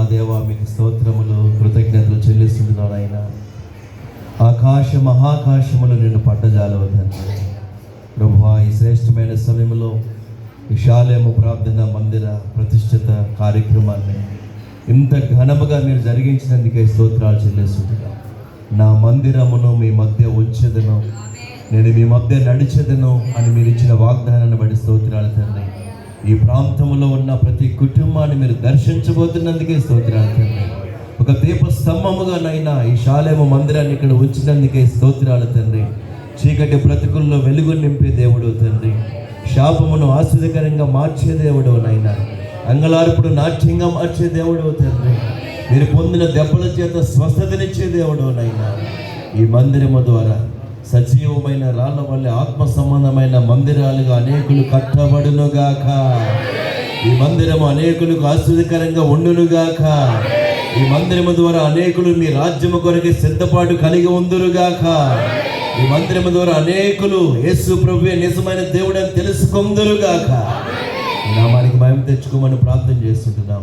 మా దేవ మీకు స్తోత్రములు కృతజ్ఞతలు చెల్లిస్తున్నాను ఆయన. మహాకాశములు నిన్ను పట్టజాలవు తండ్రి. ప్రభువా, ఈ శ్రేష్టమైన సమయంలో ఈ షాలేము ప్రార్థన మందిర ప్రతిష్ఠిత కార్యక్రమాన్ని ఇంత ఘనముగా మీరు జరిగించినందుకే స్తోత్రాలు చెల్లిస్తున్నాను. నా మందిరమును మీ మధ్య ఉంచెదను, నేను మీ మధ్య నడిచెదను అని మీరు ఇచ్చిన వాగ్దానాన్ని బట్టి స్తోత్రాలు తండ్రి. ఈ ప్రాంతంలో ఉన్న ప్రతి కుటుంబాన్ని మీరు దర్శించబోతున్నందుకే స్తోత్రాలు తండ్రి. ఒక దీప స్తంభముగానైనా ఈ షాలేము మందిరాన్ని ఇక్కడ ఉంచినందుకే స్తోత్రాలు తండ్రి. చీకటి బ్రతుకుల్లో వెలుగు నింపే దేవుడు తండ్రి, శాపమును ఆశ్చర్యకరంగా మార్చే దేవుడు నైనా, అంగలార్పుడు నాట్యంగా మార్చే దేవుడు తండ్రి. మీరు పొందిన దెబ్బల చేత స్వస్థతనిచ్చే దేవుడు నైనా. ఈ మందిరము ద్వారా సజీవమైన రాళ్ళ వల్ల ఆత్మ సంబంధమైన మందిరాలుగా అనేకులు కట్టబడునుగాక. ఈ మందిరము అనేకులకు ఆశ్చర్యకరంగా ఉండునుగాక. ఈ మందిరము ద్వారా అనేకులు మీ రాజ్యము కొరకు సిద్ధపాటు కలిగి ఉందురుగాక. ఈ మందిరము ద్వారా అనేకులు యేసు ప్రభువే నిజమైన దేవుడు అని తెలుసుకుందురుగాక. నామానికి మహిమ తెచ్చుకోమని ప్రార్థన చేస్తుంటున్నాం.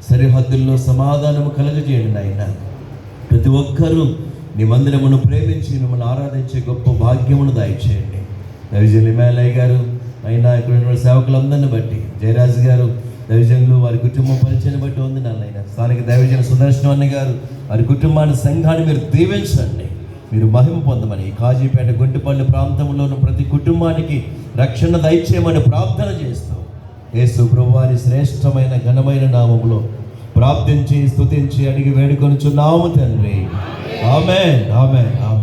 సరిహద్దుల్లో సమాధానము కలగజేయండి నాయన. ప్రతి ఒక్కరూ నీ మందిరమును ప్రేమించి మిమ్మల్ని ఆరాధించే గొప్ప భాగ్యమును దయచేయండి. దైవజనులు మేలయ్య గారు అయినా ఇక్కడ ఉన్న సేవకులందరిని బట్టి, జయరాజు గారు దైవజనులు వారి కుటుంబ పరిచయాన్ని బట్టి ఉంది నాయన. స్థానిక దైవజన సుదర్శనం అన్న గారు వారి కుటుంబాన్ని, సంఘాన్ని మీరు దీవించండి, మీరు మహిమ పొందమని కాజీపేట గుంటిపల్లి ప్రాంతంలోని ప్రతి కుటుంబానికి రక్షణ దయచేయమని ప్రార్థన చేస్తూ యేసు ప్రభువారి శ్రేష్టమైన ఘనమైన నామములో ప్రార్థించి స్తుతించి అడిగి వేడుకొనుచున్నాము తండ్రి. ఆమేన్, ఆమేన్, ఆమేన్.